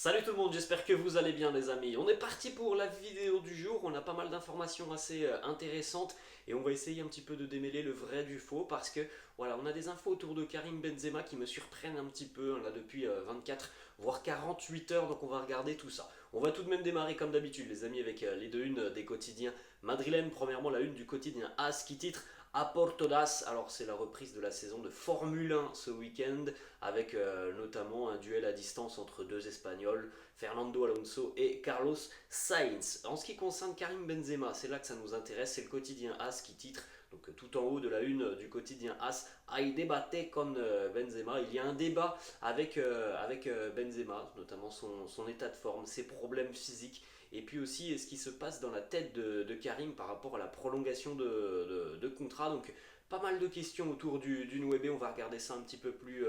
Salut tout le monde, j'espère que vous allez bien les amis. On est parti pour la vidéo du jour, on a pas mal d'informations assez intéressantes et on va essayer un petit peu de démêler le vrai du faux parce que voilà, on a des infos autour de Karim Benzema qui me surprennent un petit peu là depuis 24 voire 48 heures, donc on va regarder tout ça. On va tout de même démarrer comme d'habitude les amis avec les deux unes des quotidiens madrilènes. Premièrement la une du quotidien AS qui titre A por todas. Alors c'est la reprise de la saison de Formule 1 ce week-end avec notamment un duel à distance entre deux Espagnols, Fernando Alonso et Carlos Sainz. En ce qui concerne Karim Benzema, c'est là que ça nous intéresse, c'est le quotidien AS qui titre, donc tout en haut de la une du quotidien AS, Hay debate con Benzema. Il y a un débat avec Benzema, notamment son état de forme, ses problèmes physiques, et puis aussi ce qui se passe dans la tête de Karim par rapport à la prolongation de contrat. Donc pas mal de questions autour du Nwebe, on va regarder ça un petit peu plus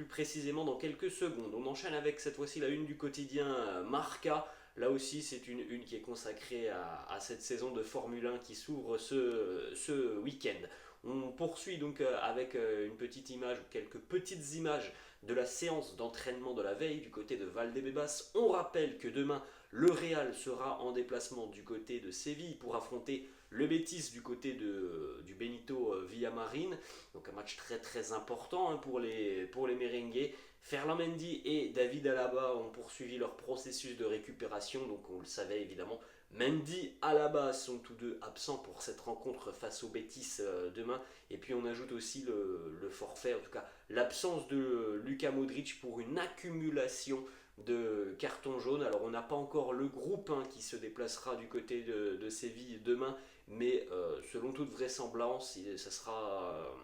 précisément dans quelques secondes. On enchaîne avec cette fois-ci la une du quotidien Marca. Là aussi, c'est une qui est consacrée à cette saison de Formule 1 qui s'ouvre ce week-end. On poursuit donc avec une petite image ou quelques petites images de la séance d'entraînement de la veille du côté de Valdebebas. On rappelle que demain, le Real sera en déplacement du côté de Séville pour affronter le Betis du côté du Benito Villamarin. Donc un match très très important pour les merengues. Ferland Mendy et David Alaba ont poursuivi leur processus de récupération. Donc on le savait évidemment, Mendy, Alaba sont tous deux absents pour cette rencontre face au Betis demain. Et puis on ajoute aussi le forfait, en tout cas l'absence de Luka Modric pour une accumulation de cartons jaunes. Alors on n'a pas encore le groupe qui se déplacera du côté de Séville demain, mais selon toute vraisemblance, ça sera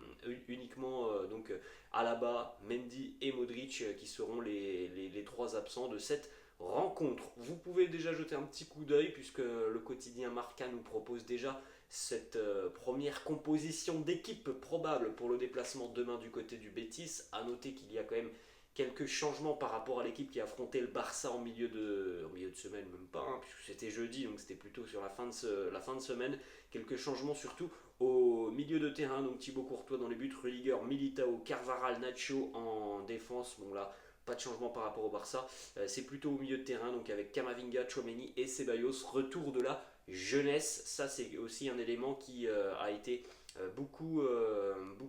uniquement Alaba, Mendy et Modric qui seront les trois absents de cette rencontre. Vous pouvez déjà jeter un petit coup d'œil puisque le quotidien Marca nous propose déjà cette première composition d'équipe probable pour le déplacement demain du côté du Betis. À noter qu'il y a quand même quelques changements par rapport à l'équipe qui a affronté le Barça en milieu de semaine, même pas, puisque c'était jeudi, donc c'était plutôt sur la fin de semaine. Quelques changements surtout au milieu de terrain, donc Thibaut Courtois dans les buts, Rudiger, Militao, Carvajal, Nacho en défense. Bon là, pas de changement par rapport au Barça. C'est plutôt au milieu de terrain, donc avec Camavinga, Tchouaméni et Ceballos. Retour de la jeunesse, ça c'est aussi un élément qui a été beaucoup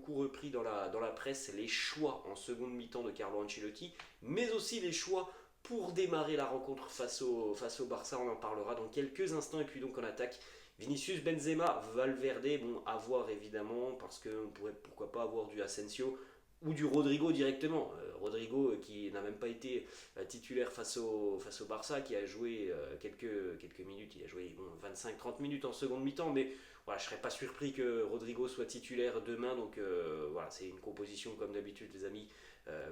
repris dans la presse, les choix en seconde mi-temps de Carlo Ancelotti, mais aussi les choix pour démarrer la rencontre face au Barça. On en parlera dans quelques instants. Et puis donc en attaque, Vinicius, Benzema, Valverde, bon à voir évidemment, parce qu'on pourrait pourquoi pas avoir du Asensio ou du Rodrigo directement. Rodrigo qui n'a même pas été titulaire face au Barça, qui a joué quelques minutes, il a joué 25-30 minutes en seconde mi-temps, mais voilà, je ne serais pas surpris que Rodrigo soit titulaire demain. Donc voilà, c'est une composition comme d'habitude les amis,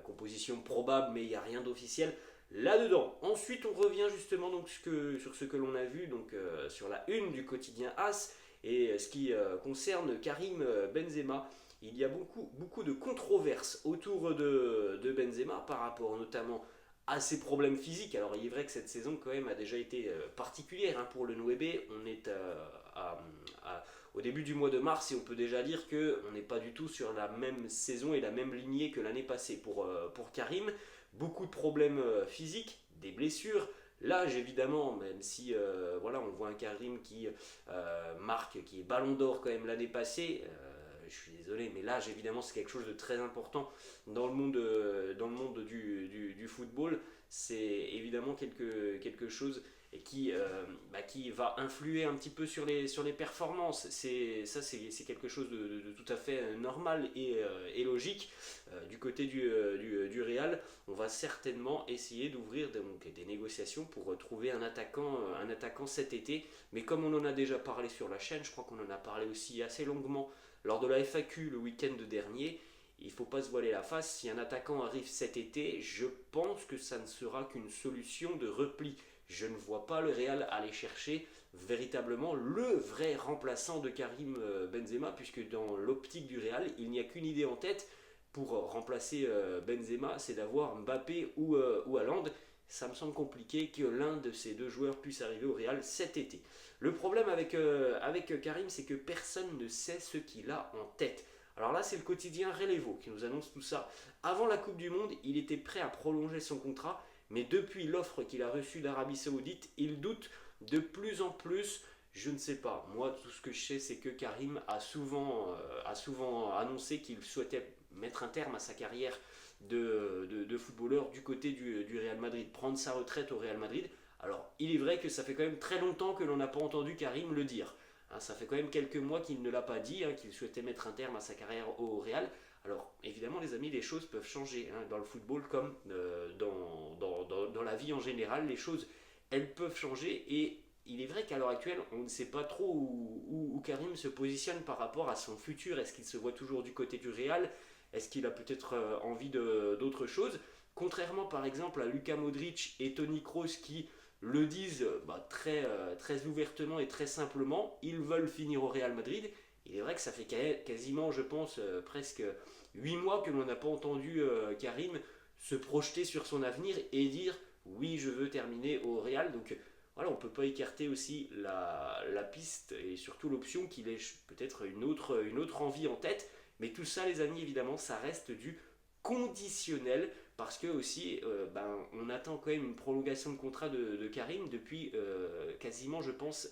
composition probable, mais il n'y a rien d'officiel là-dedans. Ensuite on revient justement donc sur ce que l'on a vu donc sur la une du quotidien AS et ce qui concerne Karim Benzema. Il y a beaucoup de controverses autour de Benzema par rapport notamment à ses problèmes physiques. Alors il est vrai que cette saison quand même a déjà été particulière pour le Nwebe. On est au début du mois de mars et on peut déjà dire qu'on n'est pas du tout sur la même saison et la même lignée que l'année passée pour Karim. Beaucoup de problèmes physiques, des blessures, l'âge évidemment, même si voilà, on voit un Karim qui marque, qui est ballon d'or quand même l'année passée. Je suis désolé, mais l'âge évidemment c'est quelque chose de très important dans le monde du football. C'est évidemment quelque chose qui va influer un petit peu sur les performances. C'est quelque chose de tout à fait normal et logique. Du côté du Real, on va certainement essayer d'ouvrir donc des négociations pour trouver un attaquant cet été. Mais comme on en a déjà parlé sur la chaîne, je crois qu'on en a parlé aussi assez longuement lors de la FAQ le week-end dernier, il ne faut pas se voiler la face. Si un attaquant arrive cet été, je pense que ça ne sera qu'une solution de repli. Je ne vois pas le Real aller chercher véritablement le vrai remplaçant de Karim Benzema, puisque dans l'optique du Real, il n'y a qu'une idée en tête pour remplacer Benzema, c'est d'avoir Mbappé ou Haaland. Ça me semble compliqué que l'un de ces deux joueurs puisse arriver au Real cet été. Le problème avec Karim, c'est que personne ne sait ce qu'il a en tête. Alors là, c'est le quotidien Relevo qui nous annonce tout ça. Avant la Coupe du Monde, il était prêt à prolonger son contrat, mais depuis l'offre qu'il a reçue d'Arabie Saoudite, il doute de plus en plus. Je ne sais pas. Moi, tout ce que je sais, c'est que Karim a souvent annoncé qu'il souhaitait mettre un terme à sa carrière de footballeur du côté du Real Madrid, prendre sa retraite au Real Madrid. Alors, il est vrai que ça fait quand même très longtemps que l'on n'a pas entendu Karim le dire. Hein, ça fait quand même quelques mois qu'il ne l'a pas dit, hein, qu'il souhaitait mettre un terme à sa carrière au Real. Alors, évidemment, les amis, les choses peuvent changer. Hein, dans le football comme dans la vie en général, les choses, elles peuvent changer. Et il est vrai qu'à l'heure actuelle, on ne sait pas trop où Karim se positionne par rapport à son futur. Est-ce qu'il se voit toujours du côté du Real? Est-ce qu'il a peut-être envie d'autre chose? Contrairement par exemple à Luka Modric et Toni Kroos qui le disent très ouvertement et très simplement, ils veulent finir au Real Madrid. Il est vrai que ça fait quasiment, je pense, presque 8 mois que l'on n'a pas entendu Karim se projeter sur son avenir et dire oui, je veux terminer au Real. Donc voilà, on ne peut pas écarter aussi la piste et surtout l'option qu'il ait peut-être une autre envie en tête. Mais tout ça, les amis, évidemment, ça reste du conditionnel parce que aussi, on attend quand même une prolongation de contrat de Karim depuis quasiment, je pense,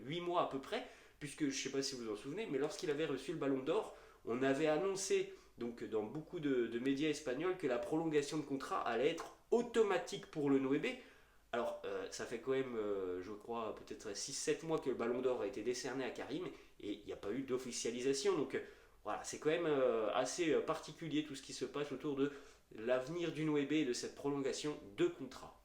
8 mois à peu près. Puisque je ne sais pas si vous vous en souvenez, mais lorsqu'il avait reçu le Ballon d'Or, on avait annoncé donc dans beaucoup de médias espagnols que la prolongation de contrat allait être automatique pour le 9. Alors, ça fait quand même, je crois, peut-être 6-7 mois que le Ballon d'Or a été décerné à Karim et il n'y a pas eu d'officialisation. Donc, voilà, c'est quand même assez particulier tout ce qui se passe autour de l'avenir du 9 et de cette prolongation de contrat.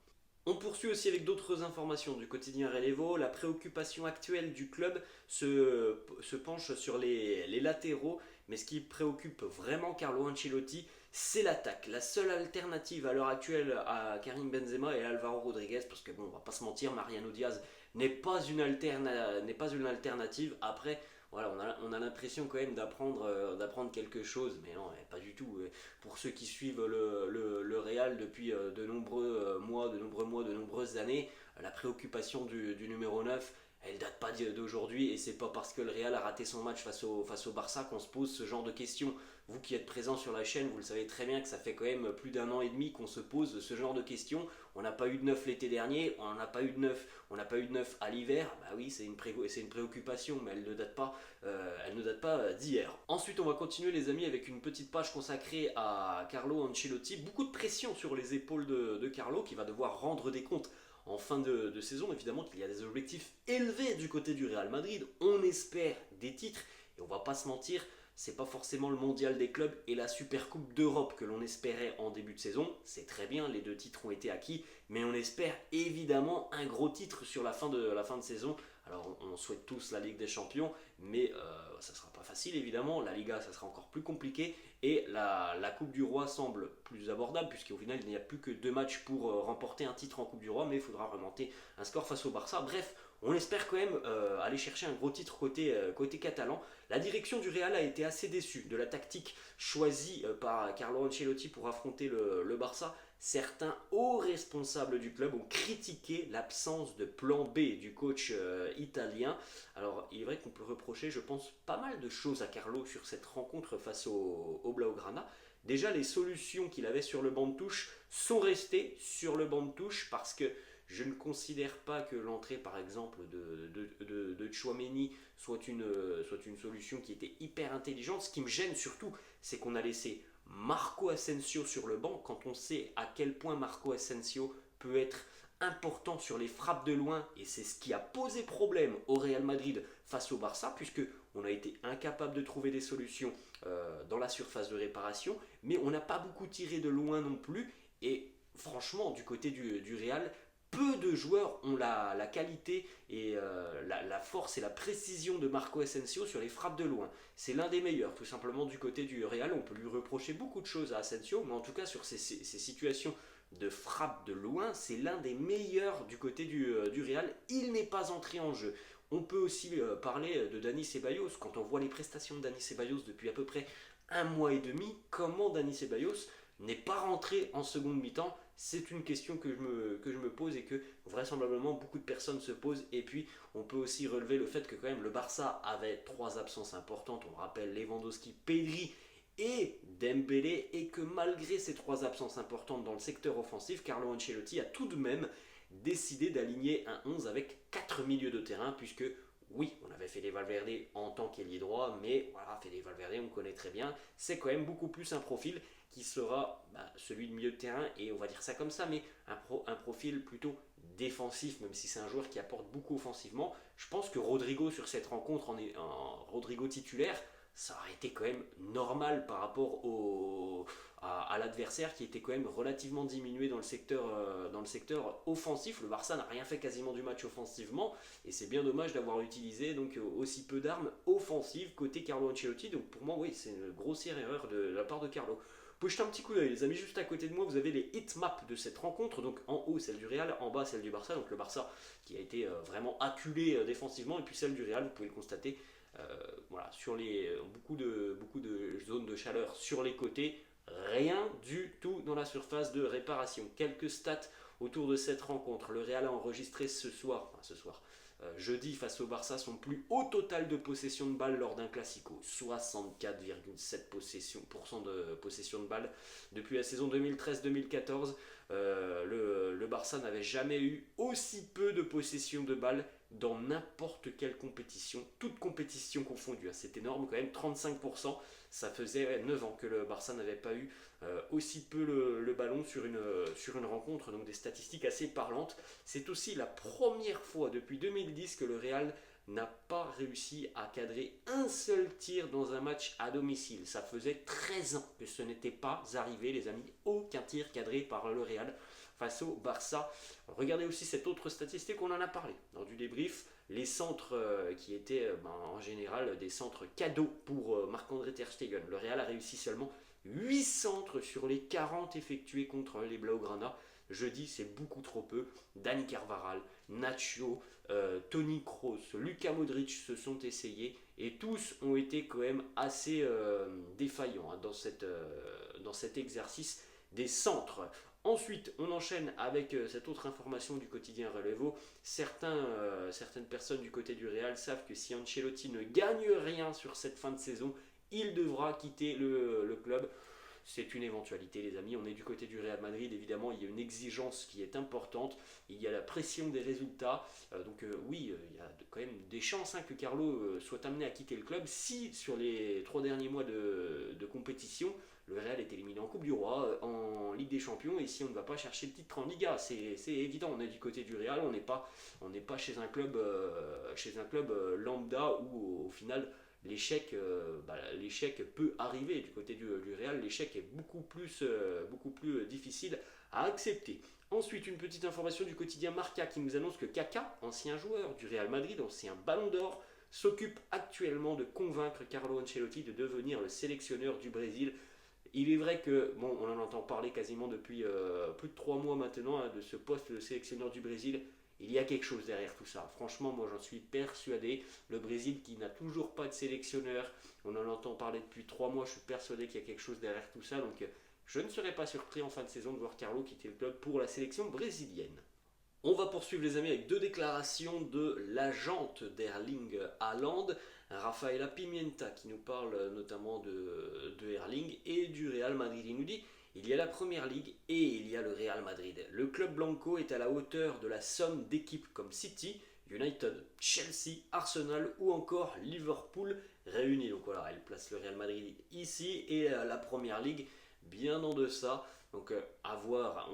On poursuit aussi avec d'autres informations du quotidien Relevo. La préoccupation actuelle du club se penche sur les latéraux, mais ce qui préoccupe vraiment Carlo Ancelotti, c'est l'attaque. La seule alternative à l'heure actuelle à Karim Benzema et Alvaro Rodriguez, parce que bon, on va pas se mentir, Mariano Diaz n'est pas une alternative. Après, voilà, on a l'impression quand même d'apprendre quelque chose, mais non, pas du tout. Pour ceux qui suivent le Real depuis de nombreux mois, de nombreuses années, la préoccupation du numéro 9, elle date pas d'aujourd'hui et c'est pas parce que le Real a raté son match face au Barça qu'on se pose ce genre de questions. Vous qui êtes présents sur la chaîne, vous le savez très bien que ça fait quand même plus d'un an et demi qu'on se pose ce genre de questions. On n'a pas eu de neuf l'été dernier, on n'a pas eu de neuf à l'hiver. Bah oui, c'est une préoccupation, mais elle ne date pas d'hier. Ensuite, on va continuer les amis avec une petite page consacrée à Carlo Ancelotti. Beaucoup de pression sur les épaules de Carlo qui va devoir rendre des comptes en fin de saison. Évidemment qu'il y a des objectifs élevés du côté du Real Madrid. On espère des titres et on va pas se mentir, c'est pas forcément le mondial des clubs et la Super Coupe d'Europe que l'on espérait en début de saison. C'est très bien, les 2 titres ont été acquis, mais on espère évidemment un gros titre sur la fin de saison. Alors on souhaite tous la Ligue des Champions, mais ça ne sera pas facile évidemment. La Liga, ça sera encore plus compliqué. Et la Coupe du Roi semble plus abordable, puisqu'au final il n'y a plus que 2 matchs pour remporter un titre en Coupe du Roi, mais il faudra remonter un score face au Barça. Bref, on espère quand même aller chercher un gros titre côté catalan. La direction du Real a été assez déçue de la tactique choisie par Carlo Ancelotti pour affronter le Barça. Certains hauts responsables du club ont critiqué l'absence de plan B du coach italien. Alors, il est vrai qu'on peut reprocher, je pense, pas mal de choses à Carlo sur cette rencontre face au Blaugrana. Déjà, les solutions qu'il avait sur le banc de touche sont restées sur le banc de touche parce que je ne considère pas que l'entrée, par exemple, de Tchouaméni soit une solution qui était hyper intelligente. Ce qui me gêne surtout, c'est qu'on a laissé Marco Asensio sur le banc quand on sait à quel point Marco Asensio peut être important sur les frappes de loin et c'est ce qui a posé problème au Real Madrid face au Barça puisque on a été incapable de trouver des solutions dans la surface de réparation mais on n'a pas beaucoup tiré de loin non plus et franchement du côté du Real peu de joueurs ont la qualité et la force et la précision de Marco Asensio sur les frappes de loin. C'est l'un des meilleurs, tout simplement du côté du Real. On peut lui reprocher beaucoup de choses à Asensio, mais en tout cas sur ces situations de frappe de loin, c'est l'un des meilleurs du côté du Real. Il n'est pas entré en jeu. On peut aussi parler de Dani Ceballos. Quand on voit les prestations de Dani Ceballos depuis à peu près 1 mois et demi, comment Dani Ceballos n'est pas rentré en seconde mi-temps? C'est une question que je me pose et que vraisemblablement beaucoup de personnes se posent. Et puis on peut aussi relever le fait que quand même le Barça avait 3 absences importantes. On rappelle Lewandowski, Pedri et Dembélé, et que malgré ces 3 absences importantes dans le secteur offensif, Carlo Ancelotti a tout de même décidé d'aligner un 11 avec 4 milieux de terrain, puisque oui, on avait Fede Valverde en tant qu'ailier droit, mais voilà, Fede Valverde, on connaît très bien, c'est quand même beaucoup plus un profil qui sera celui de milieu de terrain, et on va dire ça comme ça, mais un profil plutôt défensif, même si c'est un joueur qui apporte beaucoup offensivement. Je pense que Rodrigo sur cette rencontre, Rodrigo titulaire, ça aurait été quand même normal par rapport à l'adversaire qui était quand même relativement diminué dans le secteur offensif. Le Barça n'a rien fait quasiment du match offensivement et c'est bien dommage d'avoir utilisé donc aussi peu d'armes offensives côté Carlo Ancelotti. Donc pour moi, oui, c'est une grossière erreur de la part de Carlo. Vous pouvez jeter un petit coup d'œil, les amis, juste à côté de moi, vous avez les hitmaps de cette rencontre. Donc en haut, celle du Real, en bas, celle du Barça. Donc le Barça qui a été vraiment acculé défensivement, et puis celle du Real, vous pouvez le constater, voilà, sur beaucoup de zones de chaleur sur les côtés. Rien du tout dans la surface de réparation. Quelques stats autour de cette rencontre. Le Real a enregistré jeudi face au Barça, son plus haut total de possession de balle lors d'un classico. 64,7% de possession de balle depuis la saison 2013-2014. Le Barça n'avait jamais eu aussi peu de possession de balle dans n'importe quelle compétition, toute compétition confondue. C'est énorme quand même, 35%. Ça faisait 9 ans que le Barça n'avait pas eu aussi peu le ballon sur une rencontre, donc des statistiques assez parlantes. C'est aussi la première fois depuis 2010 que le Real n'a pas réussi à cadrer un seul tir dans un match à domicile. Ça faisait 13 ans que ce n'était pas arrivé, les amis. Aucun tir cadré par le Real face au Barça. Regardez aussi cette autre statistique, on en a parlé lors du débrief. Les centres qui étaient en général des centres cadeaux pour Marc-André Ter Stegen. Le Real a réussi seulement 8 centres sur les 40 effectués contre les Blaugrana. Jeudi, c'est beaucoup trop peu. Dani Carvajal, Nacho, Toni Kroos, Luka Modric se sont essayés et tous ont été quand même assez défaillants dans cet exercice des centres. Ensuite, on enchaîne avec cette autre information du quotidien Relevo. Certaines personnes du côté du Real savent que si Ancelotti ne gagne rien sur cette fin de saison, il devra quitter le club. C'est une éventualité, les amis. On est du côté du Real Madrid. Évidemment, il y a une exigence qui est importante. Il y a la pression des résultats. Oui, il y a quand même des chances que Carlo soit amené à quitter le club si, sur les 3 derniers mois de compétition, le Real est éliminé en Coupe du Roi, en Ligue des Champions, et si on ne va pas chercher le titre en Liga, c'est évident. On est du côté du Real, on n'est pas chez un club lambda où au final l'échec peut arriver. Du côté du Real, l'échec est beaucoup plus difficile à accepter. Ensuite, une petite information du quotidien Marca qui nous annonce que Kaka, ancien joueur du Real Madrid, ancien Ballon d'Or, s'occupe actuellement de convaincre Carlo Ancelotti de devenir le sélectionneur du Brésil. Il est vrai que, on en entend parler quasiment depuis plus de 3 mois maintenant de ce poste de sélectionneur du Brésil. Il y a quelque chose derrière tout ça. Franchement, moi j'en suis persuadé. Le Brésil qui n'a toujours pas de sélectionneur, on en entend parler depuis 3 mois, je suis persuadé qu'il y a quelque chose derrière tout ça. Donc je ne serais pas surpris en fin de saison de voir Carlo quitter le club pour la sélection brésilienne. On va poursuivre les amis avec 2 déclarations de l'agente d'Erling Haaland, Rafaela Pimienta, qui nous parle notamment de Erling et du Real Madrid. Il nous dit: il y a la Première Ligue et il y a le Real Madrid. Le club blanco est à la hauteur de la somme d'équipes comme City, United, Chelsea, Arsenal ou encore Liverpool réunis. Donc voilà, elle place le Real Madrid ici et la Première Ligue bien en deçà. Donc à voir,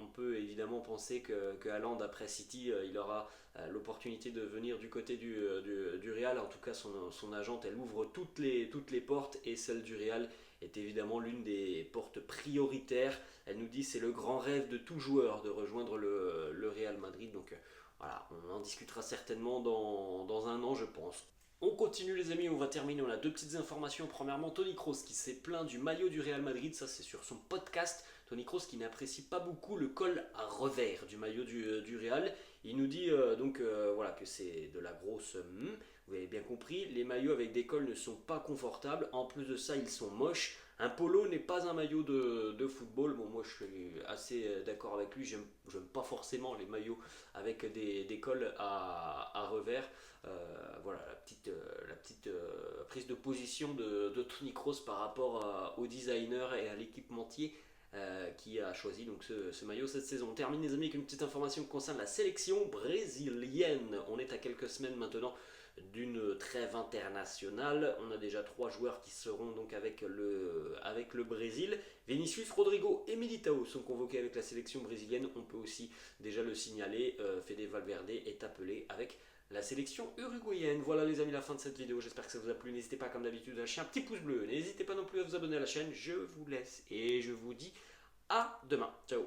on peut évidemment penser que Haaland après City, il aura l'opportunité de venir du côté du Real. En tout cas, son agente, elle ouvre toutes les portes et celle du Real est évidemment l'une des portes prioritaires. Elle nous dit c'est le grand rêve de tout joueur de rejoindre le Real Madrid. Donc voilà, on en discutera certainement dans un an, je pense. On continue les amis, on va terminer, on a 2 petites informations. Premièrement, Toni Kroos qui s'est plaint du maillot du Real Madrid, ça c'est sur son podcast. Toni Kroos qui n'apprécie pas beaucoup le col à revers du maillot du Real. Il nous dit voilà, que c'est de la grosse vous avez bien compris, les maillots avec des cols ne sont pas confortables, en plus de ça ils sont moches. Un polo n'est pas un maillot de football. Bon, moi je suis assez d'accord avec lui. J'aime pas forcément les maillots avec des cols à revers. Voilà la petite prise de position de Tony Kroos par rapport au designer et à l'équipementier qui a choisi donc ce maillot cette saison. On termine les amis avec une petite information qui concerne la sélection brésilienne. On est à quelques semaines maintenant d'une trêve internationale. On a déjà 3 joueurs qui seront donc avec le Brésil. Vinicius, Rodrigo et Militao sont convoqués avec la sélection brésilienne. On peut aussi déjà le signaler, Fede Valverde est appelé avec la sélection uruguayenne. Voilà les amis, la fin de cette vidéo. J'espère que ça vous a plu. N'hésitez pas comme d'habitude à lâcher un petit pouce bleu. N'hésitez pas non plus à vous abonner à la chaîne. Je vous laisse et je vous dis à demain. Ciao.